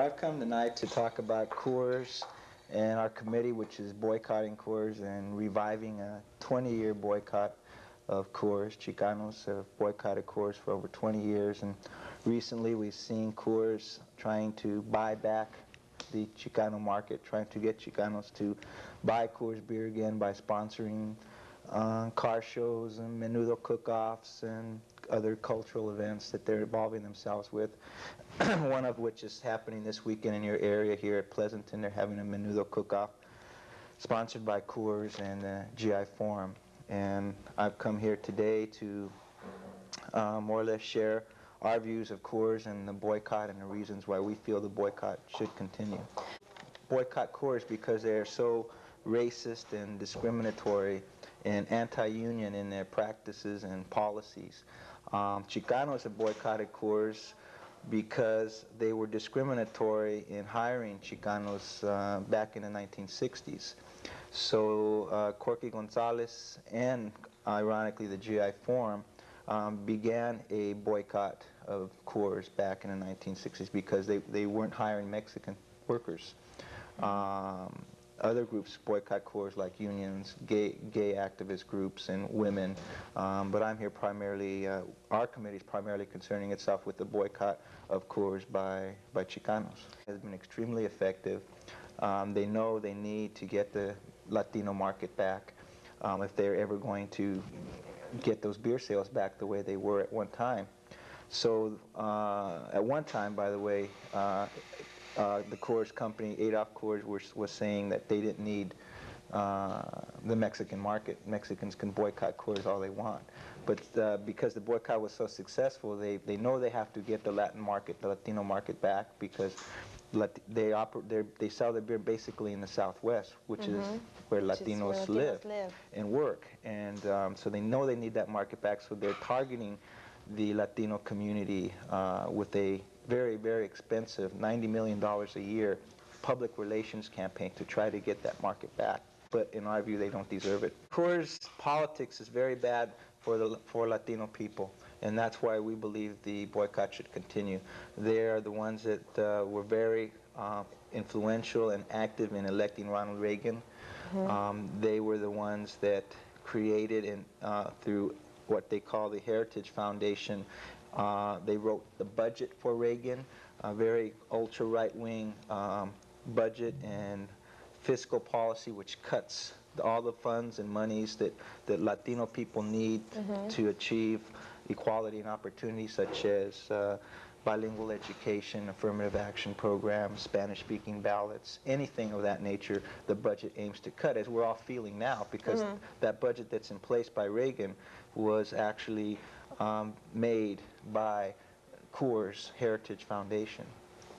I've come tonight to talk about Coors and our committee, which is boycotting Coors and reviving a 20-year boycott of Coors. Chicanos have boycotted Coors for over 20 years, and recently we've seen Coors trying to buy back the Chicano market, trying to get Chicanos to buy Coors Beer again by sponsoring car shows and menudo cook-offs and other cultural events that they're involving themselves with. One of which is happening this weekend in your area here at Pleasanton. They're having a menudo cook-off sponsored by Coors and the GI Forum. And I've come here today to more or less share our views of Coors and the boycott and the reasons why we feel the boycott should continue. Boycott Coors because they're so racist and discriminatory and anti-union in their practices and policies. Chicanos have boycotted Coors because they were discriminatory in hiring Chicanos back in the 1960s. So Corky Gonzalez and, ironically, the GI Forum began a boycott of Coors back in the 1960s because they weren't hiring Mexican workers. Other groups boycott Coors, like unions, gay activist groups, and women. But I'm here primarily, our committee is primarily concerning itself with the boycott of Coors by Chicanos. It has been extremely effective. They know they need to get the Latino market back if they're ever going to get those beer sales back the way they were at one time. So at one time, by the way, the Coors company, Adolph Coors, was saying that they didn't need the Mexican market. Mexicans can boycott Coors all they want. But because the boycott was so successful, they know they have to get the Latin market, the Latino market back, because they sell their beer basically in the Southwest, which is where Latinos live and work. And so they know they need that market back, so they're targeting the Latino community with a very, very expensive $90 million a year public relations campaign to try to get that market back. But in our view, they don't deserve it. Coors politics is very bad for Latino people, and that's why we believe the boycott should continue. They are the ones that were very influential and active in electing Ronald Reagan. They were the ones that created, and through what they call the Heritage Foundation, they wrote the budget for Reagan, a very ultra-right-wing budget and fiscal policy which cuts all the funds and monies that Latino people need to achieve equality and opportunity, such as bilingual education, affirmative action programs, Spanish-speaking ballots, anything of that nature the budget aims to cut, as we're all feeling now, because that budget that's in place by Reagan was actually made by Coors Heritage Foundation.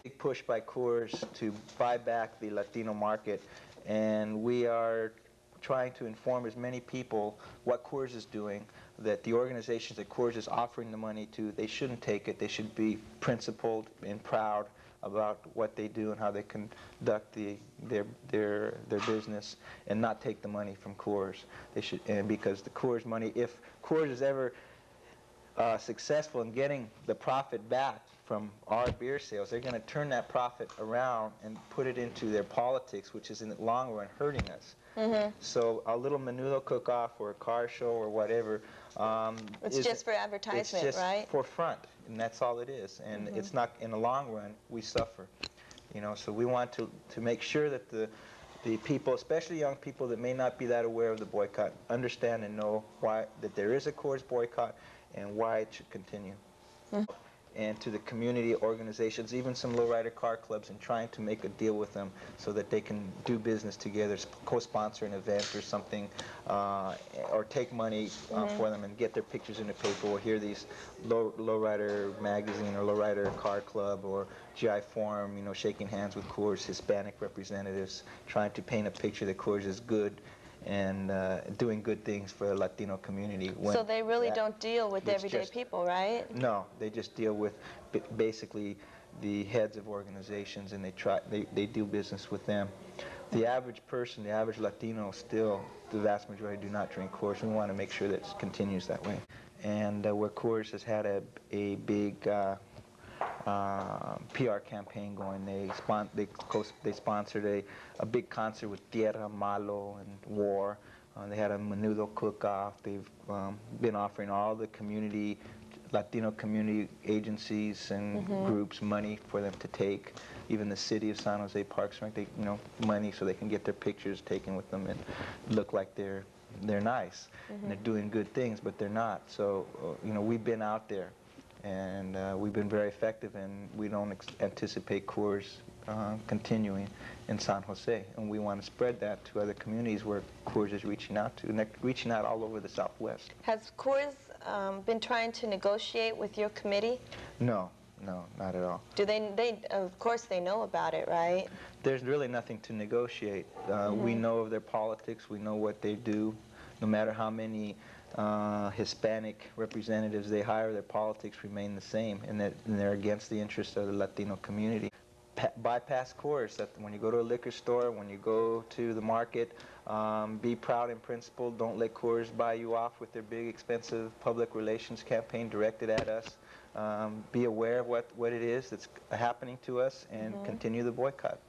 Big push by Coors to buy back the Latino market, and we are trying to inform as many people what Coors is doing, that the organizations that Coors is offering the money to, they shouldn't take it. They should be principled and proud about what they do and how they conduct their business, and not take the money from Coors. They should, and because the Coors money, if Coors is ever successful in getting the profit back from our beer sales, they're going to turn that profit around and put it into their politics, which is in the long run hurting us. So a little menudo cook-off or a car show or whatever, it's just for advertisement, it's just right? for front, and that's all it is. And it's not, in the long run, we suffer. You know, so we want to make sure that the people, especially young people that may not be that aware of the boycott, understand and know that there is a Coors boycott and why it should continue. And to the community organizations, even some lowrider car clubs, and trying to make a deal with them so that they can do business together, co-sponsor an event or something, or take money for them and get their pictures in the paper, or hear these lowrider magazine or lowrider car club or GI Forum, you know, shaking hands with Coors Hispanic representatives, trying to paint a picture that Coors is good and doing good things for the Latino community. So they really don't deal with everyday people, right? No, they just deal with basically the heads of organizations, and they do business with them. The average person, the average Latino, still, the vast majority do not drink Coors. We want to make sure that it continues that way. And where Coors has had a big PR campaign going. They sponsored a big concert with Tierra, Malo, and War. They had a menudo cook-off. They've been offering all the Latino community agencies and groups money for them to take. Even the city of San Jose Parks and Rec, money so they can get their pictures taken with them and look like they're nice and they're doing good things, but they're not. So we've been out there, and we've been very effective, and we don't anticipate Coors continuing in San Jose, and we want to spread that to other communities where Coors is reaching out to, and they're reaching out all over the Southwest. Has Coors been trying to negotiate with your committee? No, not at all. Do they of course they know about it, right? There's really nothing to negotiate. We know of their politics, we know what they do. No matter how many Hispanic representatives they hire, their politics remain the same, and they're against the interests of the Latino community. Bypass Coors. That when you go to a liquor store, when you go to the market, be proud in principle. Don't let Coors buy you off with their big, expensive public relations campaign directed at us. Be aware of what it is that's happening to us, and continue the boycott.